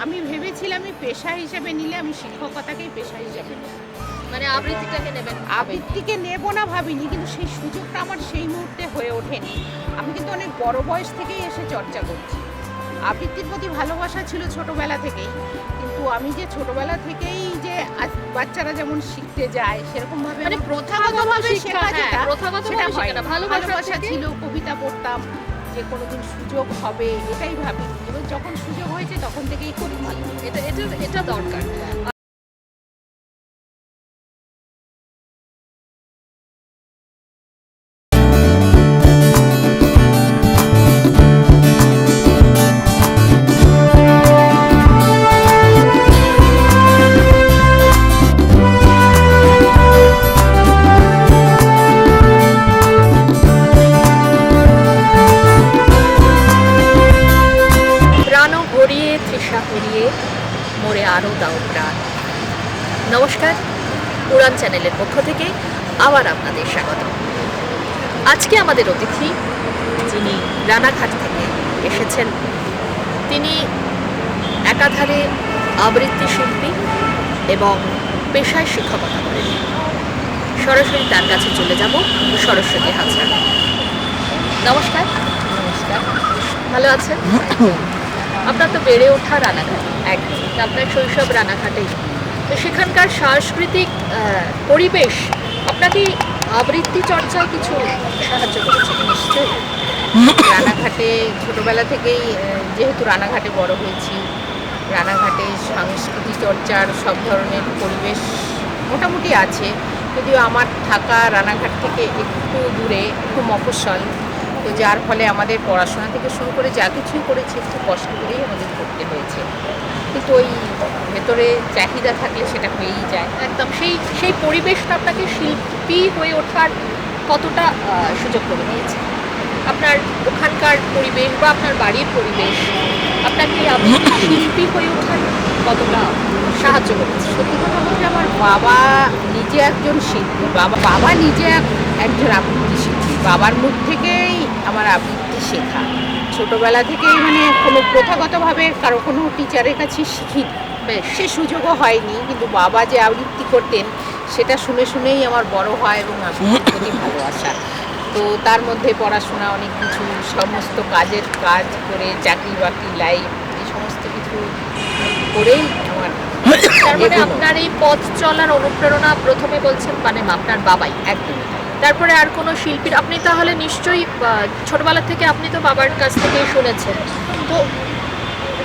আমি ভেবেছিলাম আমি পেশা হিসেবে নিলে আমি শিক্ষকতাকেই পেশা হিসেবে নেব। মানে আবৃত্তিটাকে নেবেন? আবৃত্তিকে নেব না ভাবিনি, কিন্তু সেই সুযোগটা আমার সেই মুহূর্তে হয়ে ওঠেনি। আমি কিন্তু অনেক বড় বয়স থেকেই এসে চর্চা করছি। আবৃত্তির প্রতি ভালোবাসা ছিল ছোটবেলা থেকেই, কিন্তু আমি যে ছোটবেলা থেকেই যে বাচ্চারা যেমন শিখতে যায় সেরকমভাবে মানে আমার প্রথাগতভাবে শেখা হ্যাঁ, যেটা, প্রথাগতভাবে সেটা শেখে হয়নি। না, ভালোবাসা থেকে। ছিল, কবিতা পড়তাম, যে কোনোদিন সুযোগ হবে এটাই ভাবিনি, এবং যখন সুযোগ হয়েছে তখন থেকেই করি। ভালো, এটা এটা এটা দরকার। প্রাণ ভরিয়ে তৃষা হরিয়ে মোরে আরও দাও প্রাণ। নমস্কার, উড়ান চ্যানেলের পক্ষ থেকে আবার আপনাদের স্বাগত। আজকে আমাদের অতিথি, যিনি রানাঘাট থেকে এসেছেন, তিনি একাধারে আবৃত্তি শিল্পী এবং পেশায় শিক্ষকতা করেন। সরাসরি তার কাছে চলে যাব, সরস্বতী হাজরা। নমস্কার। নমস্কার। ভালো আছেন? আপনার তো বেড়ে ওঠা রানাঘাট, একদম আপনার শৈশব রানাঘাটেই। তো সেখানকার সাংস্কৃতিক পরিবেশ আপনাকে আবৃত্তি চর্চায় কিছু সাহায্য করেছে? নিশ্চয়ই। রানাঘাটে ছোটবেলা থেকেই যেহেতু রানাঘাটে বড় হয়েছি, রানাঘাটে সংস্কৃতি চর্চার সব ধরনের পরিবেশ মোটামুটি আছে, যদিও আমার থাকা রানাঘাট থেকে একটু দূরে, একটু মফস্বল, তো যার ফলে আমাদের পড়াশোনা থেকে শুরু করে যা কিছুই করেছি একটু কষ্ট করেই আমাদের করতে হয়েছে, কিন্তু ওই ভেতরে চাহিদা থাকলে সেটা হয়েই যায়। একদম সেই সেই পরিবেশটা আপনাকে শিল্পী হয়ে ওঠার কতটা সুযোগ করে দিয়েছে? আপনার ওখানকার পরিবেশ বা আপনার বাড়ির পরিবেশ আপনাকে আবৃত্তি শিল্পী হয়ে ওঠার কতটা সাহায্য করেছে? সত্যি কথা বলতে আমার বাবা নিজে একজন শিল্পী, বাবা নিজে একজন আবৃত্তি শিল্পী। বাবার মুখ থেকেই আমার আবৃত্তি শেখা। ছোটোবেলা থেকেই মানে কোনো প্রথাগতভাবে কারো কোনো টিচারের কাছে শিখিনি, বেশ, সে সুযোগও হয়নি, কিন্তু বাবা যে আবৃত্তি করতেন সেটা শুনে শুনেই আমার বড় হয় এবং আবৃত্তির প্রতি ভালোবাসা। তো তার মধ্যে পড়াশোনা, অনেক কিছু, সমস্ত কাজ করে চাকরি বাকরি লাইফ, এই সমস্ত কিছু করেই আমার তার মানে আপনার এই পথ চলার অনুপ্রেরণা প্রথমে বলছেন মানে আপনার বাবাই? একদম। তারপরে আর কোনো শিল্পীর আপনি তাহলে নিশ্চয়ই ছোটবেলা থেকে আপনি তো বাবার কাছ থেকে শুনেছেন, তো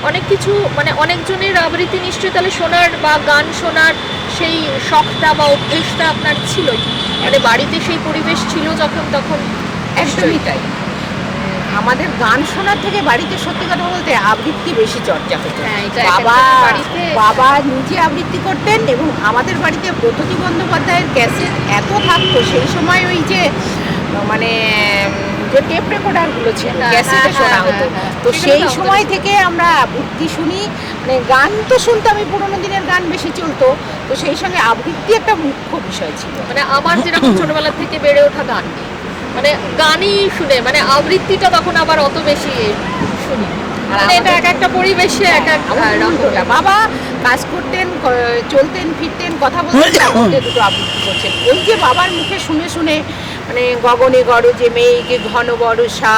অনেক কিছু মানে অনেকজনের আবৃত্তি নিশ্চয়ই তাহলে শোনার বা গান শোনার সেই শখটা বা অভ্যেসটা আপনার ছিলই, মানে বাড়িতে সেই পরিবেশ ছিল যখন তখন। একদমই তাই। আমাদের গান শোনার থেকে বাড়িতে সত্যি কথা বলতে আবৃত্তি বেশি চর্চা হতো। হ্যাঁ, এটা বাবা নিজে আবৃত্তি করতেন, এবং আমাদের বাড়িতে ব্রততী বন্দ্যোপাধ্যায়ের ক্যাসেট এত থাকতো সেই সময়, ওই যে মানে যে টেপ রেকর্ডারগুলো ছিল, ক্যাসেটে শোনা হতো। তো সেই সময় থেকে আমরা আবৃত্তি শুনি, মানে গান তো শুনতামই, পুরোনো দিনের গান বেশি চলতো, তো সেই সঙ্গে আবৃত্তি একটা মুখ্য বিষয় ছিল। মানে আমার যেরকম ছোটবেলা থেকে বেড়ে ওঠা গান, মানে গানই শুনে, মানে আবৃত্তিটা তখন আবার অত বেশি শুনি। মানে এটা এক একটা পরিবেশে এক এক রকম। বাবা কাজ করতেন, চলতেন ফিরতেন, কথা বলতেন, তার মধ্যে দুটো আবৃত্তি করছেন। ওই যে বাবার মুখে শুনে শুনে, মানে গগনে গরজে মেঘে ঘন বরষা,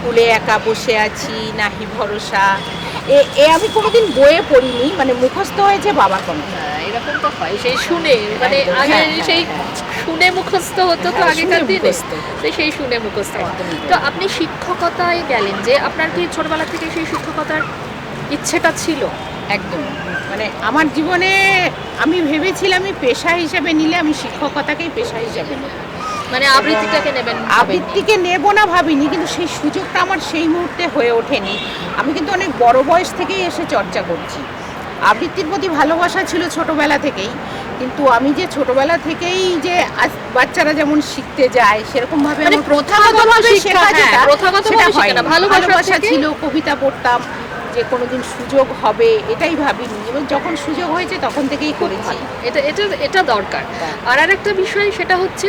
কুলে একা বসে আছি নাহি ভরসা, এ আমি কোনোদিন বইয়ে পড়িনি, মানে মুখস্থ হয়েছে বাবার কণ্ঠে। এরকম তো হয়, সেই শুনে, মানে একদম, আগে হ্যাঁ, সেই হ্যাঁ। শুনে মুখস্থ হতো তো হ্যাঁ, আগেকার শুনে দিনে, মুখস্থ। তো সেই শুনে মুখস্থ হতো। একদমই তো তাই। আপনি শিক্ষকতায় গেলেন, যে আপনার কি ছোটবেলা থেকে সেই শিক্ষকতার ইচ্ছেটা ছিল? একদম, মানে আমার জীবনে আমি ভেবেছিলাম আমি পেশা হিসেবে নিলে আমি শিক্ষকতাকেই পেশা হিসেবে নেব। মানে আবৃত্তিটাকে নেবেন? আবৃত্তিকে নেব না ভাবিনি, কিন্তু সেই সুযোগটা আমার সেই মুহূর্তে হয়ে ওঠেনি। আমি কিন্তু অনেক বড় বয়স থেকেই এসে চর্চা করছি। আবৃত্তির প্রতি ভালোবাসা ছিল ছোটবেলা থেকেই, কিন্তু আমি যে ছোটবেলা থেকেই যে বাচ্চারা যেমন শিখতে যায় সেরকমভাবে মানে আমার প্রথাগতভাবে শেখা হ্যাঁ, যেটা, প্রথাগতভাবে সেটা শেখে না, হয়নি। ভালোবাসা ভালোবাসা থেকে। ছিল, কবিতা পড়তাম, যে কোনোদিন সুযোগ হবে এটাই ভাবিনি, এবং যখন সুযোগ হয়েছে তখন থেকেই করেছি। এটা এটা এটা দরকার। আর আরেকটা বিষয়, সেটা হচ্ছে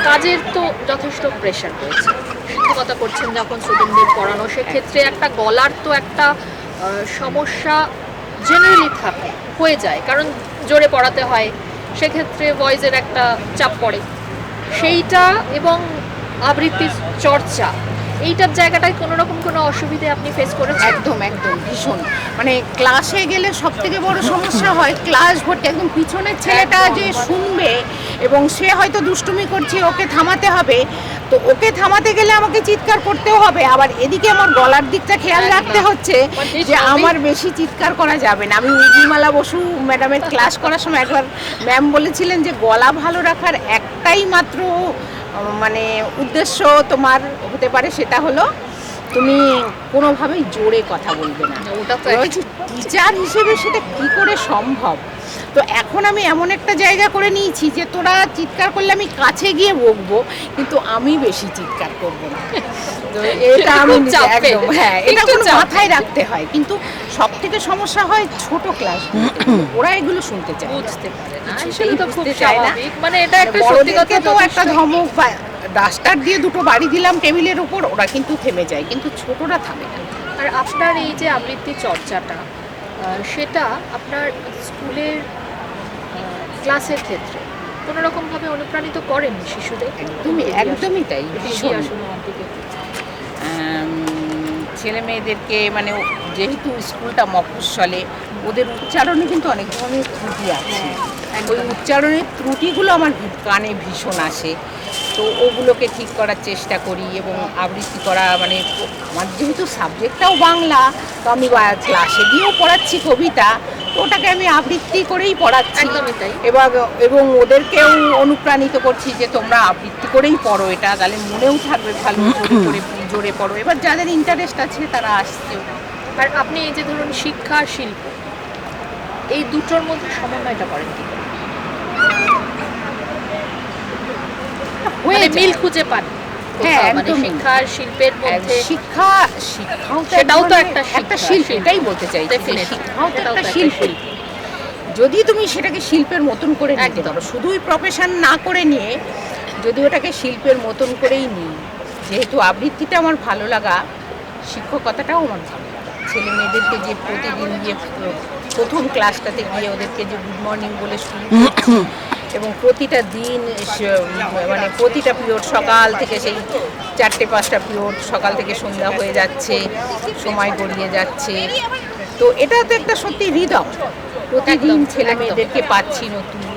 কাজের তো যথেষ্ট প্রেশার রয়েছে। শিক্ষকতা করছেন যখন স্টুডেন্টদের পড়ানো, সেক্ষেত্রে একটা গলার তো একটা সমস্যা জেনারেলি থাকে, হয়ে যায়, কারণ জোরে পড়াতে হয়, সেক্ষেত্রে ভয়েসের একটা চাপ পড়ে সেইটা, এবং আবৃত্তির চর্চা এইটার জায়গাটায় কোনো রকম কোনো অসুবিধে আপনি ফেস করেছেন? একদম একদম ভীষণ, মানে ক্লাসে গেলে সব থেকে বড় সমস্যা হয় ক্লাস ভর্তি একদম পিছনের ছেলেটা যে শুনবে এবং সে হয়তো দুষ্টুমি করছে, ওকে থামাতে হবে, তো ওকে থামাতে গেলে আমাকে চিৎকার করতেও হবে, আবার এদিকে আমার গলার দিকটা খেয়াল রাখতে হচ্ছে যে আমার বেশি চিৎকার করা যাবে না। আমি উর্মিমালা বসু ম্যাডামের ক্লাস করার সময় একবার ম্যাম বলেছিলেন যে গলা ভালো রাখার একটাই মাত্র মানে উদ্দেশ্য তোমার হতে পারে, সেটা হলো তুমি কোনোভাবেই জোরে কথা বলবে না। ওটা তো টিচার হিসেবে সেটা কি করে সম্ভব? তো এখন আমি এমন একটা জায়গা করে নিয়েছি যে তোরা চিৎকার করলে আমি কাছে গিয়ে বকবো, কিন্তু আমি বেশি চিৎকার করব না। তো এটা আমি একদম, হ্যাঁ, এটা কোনো মাথায় রাখতে হয়। কিন্তু সব থেকে সমস্যা হয় ছোট ক্লাস, ওরা এগুলো শুনতে চায়, বুঝতে পারে না, কিছুতেই সেটা তো খুব বুঝতে চায় না। স্বাভাবিক, মানে এটা একটা সত্যি বড়দেরকে কথা, তো একটা ধমক বা ডাস্টার দিয়ে দুটো বাড়ি দিলাম টেবিলের উপর, ওরা কিন্তু থেমে যায়, কিন্তু ছোটরা থামে না। আর আপনার এই যে আবৃত্তি চর্চাটা, সেটা আপনার স্কুলের ক্লাসের ক্ষেত্রে কোনো রকমভাবে অনুপ্রাণিত করেন শিশুদের? একদমই তাই, ভীষণ। আসুন আমার দিকে। ছেলে মেয়েদেরকে মানে যেহেতু স্কুলটা মফস্বলে, ওদের উচ্চারণে কিন্তু অনেক ধরনের ত্রুটি আছে, ওই উচ্চারণের ত্রুটিগুলো আমার কানে ভীষণ আসে, তো ওগুলোকে ঠিক করার চেষ্টা করি। এবং আবৃত্তি করা মানে আমার যেহেতু সাবজেক্টটাও বাংলা, তো আমি ক্লাসে গিয়েও পড়াচ্ছি কবিতা, তো ওটাকে আমি আবৃত্তি করেই পড়াচ্ছি। একদমই তাই। এবং ওদেরকেও অনুপ্রাণিত করছি যে তোমরা আবৃত্তি করেই পড়ো, এটা তাহলে মনেও থাকবে, ভালো করে জোরে পড়ো। এবার যাদের ইন্টারেস্ট আছে তারা আসছে। আর আপনি এই যে ধরুন শিক্ষা আর শিল্প, এই দুটোর মধ্যে সমন্বয়টা করেন কি করে? মানে মিল খুঁজে পান? হ্যাঁ, মানে শিক্ষা আর শিল্পের মধ্যে শিক্ষাও সেটাও তো একটা শিল্প, এটাই বলতে চাই, শিক্ষাও তো একটা শিল্প। যদি তুমি সেটাকে শিল্পের মতন করে নিতে পারো, শুধুই প্রফেশন না করে নিয়ে যদি ওটাকে শিল্পের মতন করেই নিই, যেহেতু আবৃত্তিটা আমার ভালো লাগা, শিক্ষকতাটাও আমার ভালো লাগা। ছেলে মেয়েদেরকে যে প্রতিদিন গিয়ে প্রথম ক্লাসটাতে গিয়ে ওদেরকে যে গুড মর্নিং বলে শুরু করছি, এবং প্রতিটা দিন মানে প্রতিটা পিরিয়ড সকাল থেকে সেই 4-5টা পিরিয়ড সকাল থেকে সন্ধ্যা হয়ে যাচ্ছে, সময় গড়িয়ে যাচ্ছে, তো এটা তো একটা সত্যি হৃদয়। প্রতিদিন ছেলে মেয়েদেরকে পাচ্ছি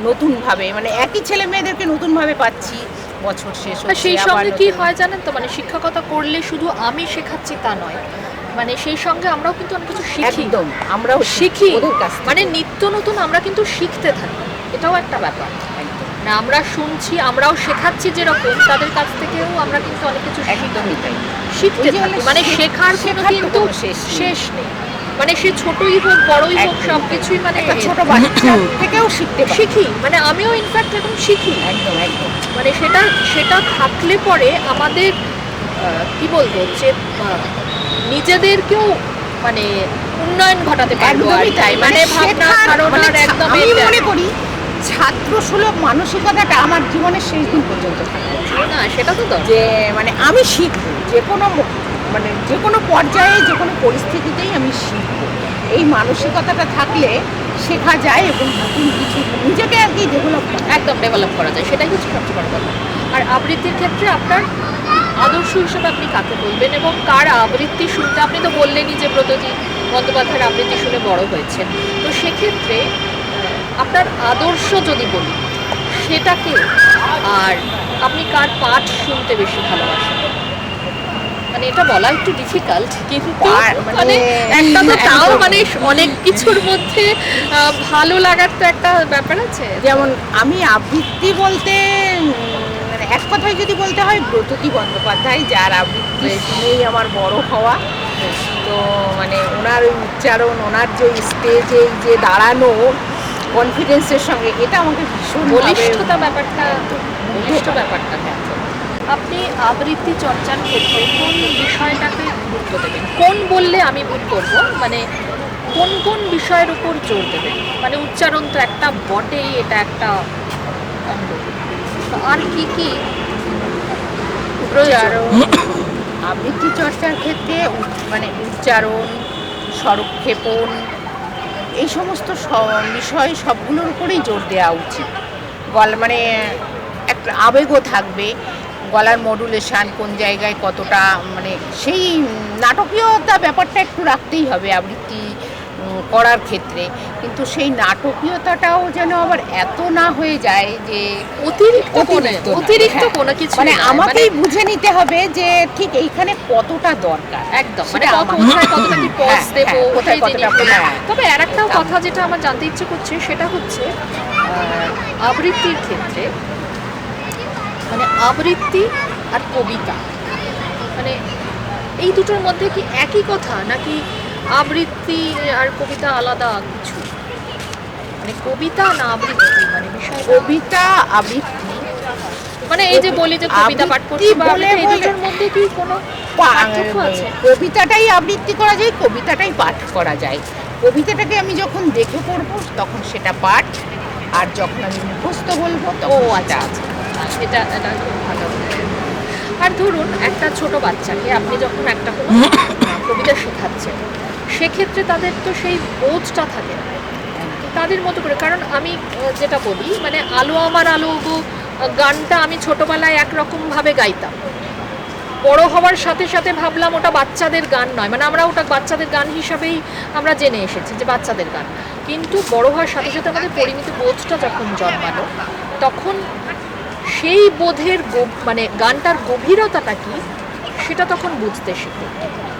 নতুনভাবে, মানে একই ছেলে মেয়েদেরকে নতুনভাবে পাচ্ছি, বছর শেষ হচ্ছে। সেই সঙ্গে কি হয় জানেন তো, মানে শিক্ষকতা করলে শুধু আমি শেখাচ্ছি তা নয়, মানে সেই সঙ্গে আমরাও কিন্তু অনেক কিছু শিখি। একদম, আমরাও শিখি, ওদের কাছ থেকে। মানে নিত্য নতুন আমরা কিন্তু শিখতে থাকি, এটাও একটা ব্যাপার। না আমরা শুনছি, আমরাও শেখাচ্ছি, যেরকম তাদের কাছ থেকেও আমরা কিন্তু অনেক কিছু শিখতে থাকি, মানে শেখার কোনো কিন্তু শেষ নেই। মানে সে ছোটই হোক বড়ই হোক সব কিছুই, মানে ছোট বাচ্চা থেকেও শিখি, মানে আমিও ইনফ্যাক্ট এখন শিখি। একদম একদম, মানে সেটা থাকলে পরে আমাদের কি বলবো যে নিজেদেরকেও মানে উন্নয়ন ঘটাতে পারবো। মানে ভাবনা ধারণার একদম আমি মনে করি ছাত্র সুলভ মানসিকতাটা আমার জীবনের শেষ দিন পর্যন্ত থাকবে না, সেটা তো যে মানে আমি শিখবো যে কোনো পর্যায়ে, যে কোনো পরিস্থিতিতেই আমি শিখবো, এই মানসিকতাটা থাকলে শেখা যায় এবং নতুন কিছু নিজেকে আর কি ডেভেলপ করা যায়, সেটাই হচ্ছে সবচেয়ে বড় কথা। আর আবৃত্তির ক্ষেত্রে আপনার আদর্শ হিসেবে আপনি কাকে বলবেন, এবং কার আবৃত্তি শুনতে? আপনি তো বললেনই যে ব্রতজিৎ বন্দ্যোপাধ্যায়ের আবৃত্তি শুনে বড় হয়েছেন, তো সেক্ষেত্রে আপনার আদর্শ যদি বলি সেটাকে, আর আপনি কার পাঠ শুনতে বেশি ভালোবাসেন? মানে এটা বলা একটু ডিফিকাল্ট, কিন্তু মানে একটা তো তাও মানে অনেক কিছুর মধ্যে ভালো লাগার তো একটা ব্যাপার আছে। যেমন আমি আবৃত্তি বলতে এক কথায় যদি বলতে হয় ব্রততী বন্দ্যোপাধ্যায়, যার আবৃত্তি শুনেই আমার বড় হওয়া। তো মানে ওনার উচ্চারণ, ওনার যে স্টেজে যে দাঁড়ানো কনফিডেন্সের সঙ্গে, এটা আমাকে ভীষণ বলিষ্ঠতা ব্যাপারটা আপনি আবৃত্তি চর্চার ক্ষেত্রে কোন বিষয়টাকে গুরুত্ব দেবেন? কোন বললে আমি ভুল করবো, মানে কোন কোন বিষয়ের উপর জোর দেবেন? মানে উচ্চারণ তো একটা বটেই, এটা একটা অঙ্গ, আর কি কি আবৃত্তি চর্চার ক্ষেত্রে মানে উচ্চারণ, স্বরক্ষেপণ, এই সমস্ত বিষয় সবগুলোর উপরেই জোর দেওয়া উচিত। মানে একটা আবেগও থাকবে, গলার মডুলেশান কোন জায়গায় কতটা, মানে সেই নাটকীয়তা ব্যাপারটা একটু রাখতেই হবে আবৃত্তি করার ক্ষেত্রে, কিন্তু সেই নাটকীয়তাটাও যেন আবার এত না হয়ে যায় যে অতিরিক্ত কোনো কিছু, মানে আমাকেই বুঝে নিতে হবে যে ঠিক এইখানে কতটা দরকার, একদম, মানে কোথায় কতটা কি পজ দেব, কোথায় কতটা। তবে আরেকটাও কথা যেটা আমার জানতে ইচ্ছে করছে সেটা হচ্ছে আবৃত্তির ক্ষেত্রে, মানে আবৃত্তি আর কবিতা, মানে এই দুটোর মধ্যে কি একই কথা, নাকি আবৃত্তি আর কবিতা আলাদা কিছু? মানে কবিতা না আবৃত্তি, মানে বিষয় কবিতা আবৃত্তি, মানে এই যে বলি যে কবিতা পাঠ করছি বা এই দুটোর মধ্যে কি কোনো পার্থক্য আছে? কবিতাটাই আবৃত্তি করা যায়, কবিতাটাই পাঠ করা যায়। কবিতাটাকে আমি যখন দেখে পড়বো তখন সেটা পাঠ, আর যখন আমি মুখস্থ বলবো তখন আচ্ছা, এটা খুব ভালো। আর ধরুন একটা ছোট বাচ্চাকে আপনি যখন একটা কোনো কবিতা শেখাচ্ছেন, সেক্ষেত্রে তাদের তো সেই বোধটা থাকে না তাদের মতো করে। কারণ আমি যেটা বলি, মানে আলো আমার আলো গো গানটা আমি ছোটবেলায় একরকমভাবে গাইতাম, বড় হওয়ার সাথে সাথে ভাবলাম ওটা বাচ্চাদের গান নয়, মানে আমরা ওটা বাচ্চাদের গান হিসাবেই আমরা জেনে এসেছি যে বাচ্চাদের গান, কিন্তু বড় হওয়ার সাথে সাথে আমাদের পরিমিত বোধটা যখন জন্মালো, তখন সেই বোধের মানে গানটার গভীরতাটা কি সেটা তখন বুঝতে শিখে।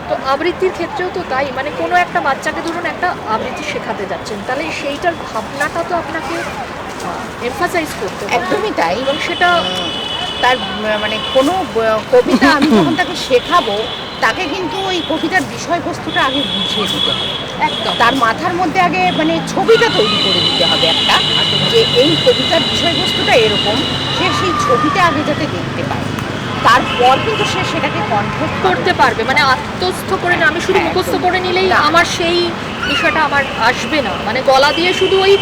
তো আবৃত্তির ক্ষেত্রেও তো তাই, মানে কোনো একটা বাচ্চাকে ধরুন একটা আবৃত্তি শেখাতে যাচ্ছেন, তাহলে সেইটার ভাবনাটা তো আপনাকে এমফাসাইজ করতে হবে। একদমই তাই। এবং সেটা তার মানে কোনো কবিতা আমি যখন তাকে শেখাবো, তাকে কিন্তু ওই কবিতার বিষয়বস্তুটা আগে বুঝিয়ে দিতে হবে। একদম তার মাথার মধ্যে আগে মানে ছবিটা তৈরি করে দিতে হবে একটা, যে এই কবিতার বিষয়বস্তুটা এরকম, সে সেই ছবিটা আগে যাতে দেখতে পায়, তারপর কিন্তু সে সেটাকে কণ্ঠ করতে পারবে। মানে আত্মস্থ করে না, আমি শুধু মুখস্থ করে নিলেই আমার সেই বিষয়টা আমার আসবে না, মানে গলা দিয়ে শুধু ওই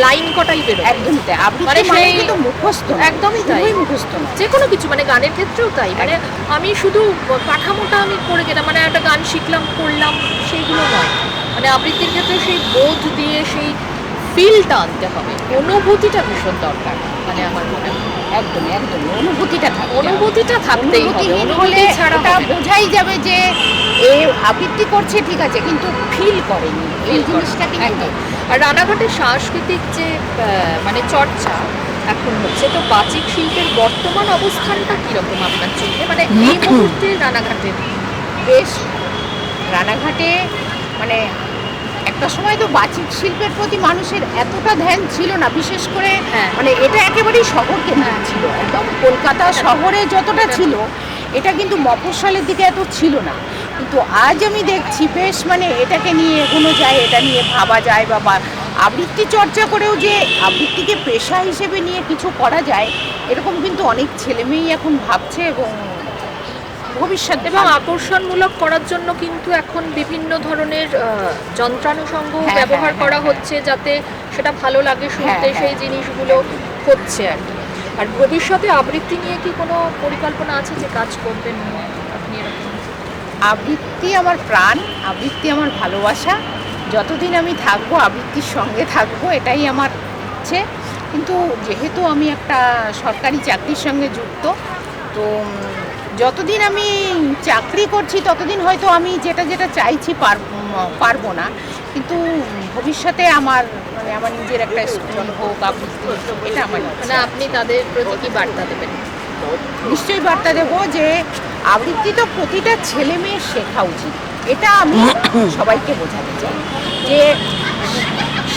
লাইন কটাই বেরোবে। একদমই তাই, মানে সেই কিন্তু মুখস্থ, একদমই তাই, মুখস্থ না যে কোনো কিছু, মানে গানের ক্ষেত্রেও তাই, মানে আমি শুধু কাঠামোটা আমি করে গেলাম, মানে একটা গান শিখলাম করলাম সেইগুলো নয়, মানে আবৃত্তির ক্ষেত্রে সেই বোধ দিয়ে সেই ফিলটা আনতে হবে, অনুভূতিটা ভীষণ দরকার, মানে আমার মনে হয়। একদমই অনুভূতিটা থাকতেই হবে, অনুভূতি ছাড়া বোঝাই যাবে যে এ আবৃত্তি করছে ঠিক আছে, কিন্তু ফিল করেনি এই জিনিসটাকে। একদম। আর রানাঘাটের সাংস্কৃতিক যে মানে চর্চা এখন হচ্ছে, তো বাচিক শিল্পের বর্তমান অবস্থানটা কীরকম আপনার চোখে, মানে এই মুহূর্তে রানাঘাটের? বেশ, রানাঘাটে মানে একটা সময় তো বাচিক শিল্পের প্রতি মানুষের এতটা ধ্যান ছিল না, বিশেষ করে মানে এটা একেবারেই শহর কেন্দ্রিক ছিল, একদম কলকাতা শহরে যতটা ছিল এটা কিন্তু মফস্বলের দিকে এত ছিল না। কিন্তু আজ আমি দেখছি বেশ মানে এটাকে নিয়ে এগোনো যায়, এটা নিয়ে ভাবা যায়, বা আবৃত্তি চর্চা করেও যে আবৃত্তিকে পেশা হিসেবে নিয়ে কিছু করা যায়, এরকম কিন্তু অনেক ছেলেমেয়েই এখন ভাবছে, এবং ভবিষ্যৎ এবং আকর্ষণমূলক করার জন্য কিন্তু এখন বিভিন্ন ধরনের যন্ত্রানুষঙ্গ ব্যবহার করা হচ্ছে, যাতে সেটা ভালো লাগে শুনতে, সেই জিনিসগুলো হচ্ছে আর কি। আর ভবিষ্যতে আবৃত্তি নিয়ে কি কোনো পরিকল্পনা আছে যে কাজ করবেন আপনি এরকম? আবৃত্তি আমার প্রাণ, আবৃত্তি আমার ভালোবাসা, যতদিন আমি থাকবো আবৃত্তির সঙ্গে থাকবো, এটাই আমার ইচ্ছে। কিন্তু যেহেতু আমি একটা সরকারি চাকরির সঙ্গে যুক্ত, তো যতদিন আমি চাকরি করছি ততদিন হয়তো আমি যেটা চাইছি পারবো না, কিন্তু ভবিষ্যতে আমার মানে আমার নিজের একটা স্কুল হোক, আবৃত্তি, এটা আমার, মানে আপনি তাদের প্রতি কি বার্তা দেবেন? নিশ্চয়ই বার্তা দেবো যে আবৃত্তি তো প্রতিটা ছেলে মেয়ের শেখা উচিত, এটা আমি সবাইকে বোঝাতে চাই, যে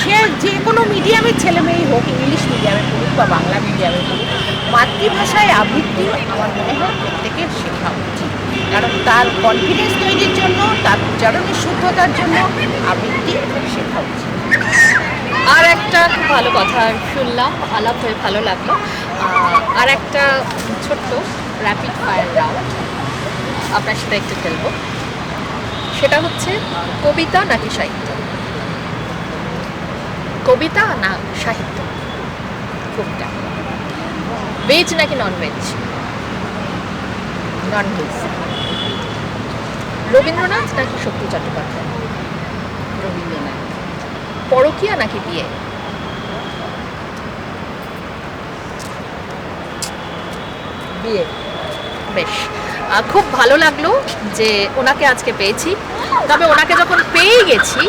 সে যে কোনো মিডিয়ামের ছেলে মেয়েই হোক, ইংলিশ মিডিয়ামে পড়ুক বা বাংলা মিডিয়ামে পড়ুক, মাতৃভাষায় আবৃত্তি আমার মনে হয় প্রত্যেকের শেখা উচিত, কারণ তার কনফিডেন্স তৈরির জন্য, তার উচ্চারণের শুদ্ধতার জন্য আবৃত্তি শেখা উচিত। আর একটা খুব ভালো কথা শুনলাম, আলাপ হয়ে ভালো লাগলো। আর একটা ছোট্ট র্যাপিড ফায়ার রাউন্ড আপনার সাথে একটু খেলবো, সেটা হচ্ছে কবিতা নাকি সাহিত্য? কবিতা না সাহিত্য? কবিতা। ভেজ নাকি non veg? Non veg. Rabindranath নাকি শক্তি চট্টোপাধ্যায়? রবীন্দ্রনাথ। পরকীয়া নাকি বিয়ে? বিয়ে। বেশ, খুব ভালো লাগলো যে ওনাকে আজকে পেয়েছি। তবে ওনাকে যখন পেয়ে গেছি,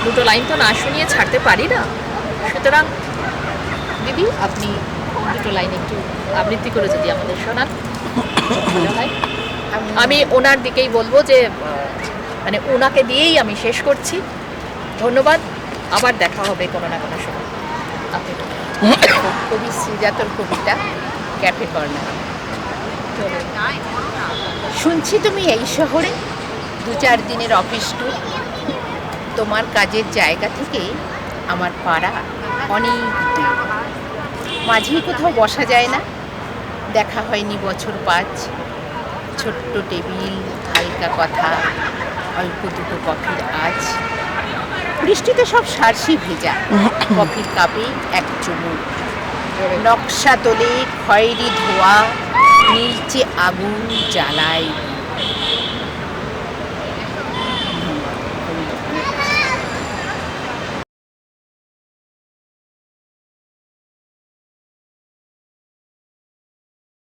দুটো লাইন তো না শুনিয়ে ছাড়তে পারি না। সুতরাং দিদি, আপনি দুটো লাইন একটু আবৃত্তি করে যদি আমাদের শোনান ভালো হয়। আমি ওনার দিকেই বলবো যে মানে ওনাকে দিয়েই আমি শেষ করছি। ধন্যবাদ, আবার দেখা হবে কোনো না কোনো সময়। আপনি বলুন। কবি শ্রীজাতর কবিতা ক্যাফে কর্নার। শুনছি তুমি এই শহরে 2-4 দিনের অফিস ট্যুর। তোমার কাজের জায়গা থেকে আমার পাড়া অনেক দূর। মাঝেই কোথাও বসা যায় না, দেখা হয়নি বছর 5। ছোট্ট টেবিল, হালকা কথা, অল্প দুটো কফির আজ। বৃষ্টিতে সব সারসি ভেজা, কফির কাপে এক চুমুক। নকশা তোলে খয়েরি ধোয়া, নীলচে আগুন জ্বালায়।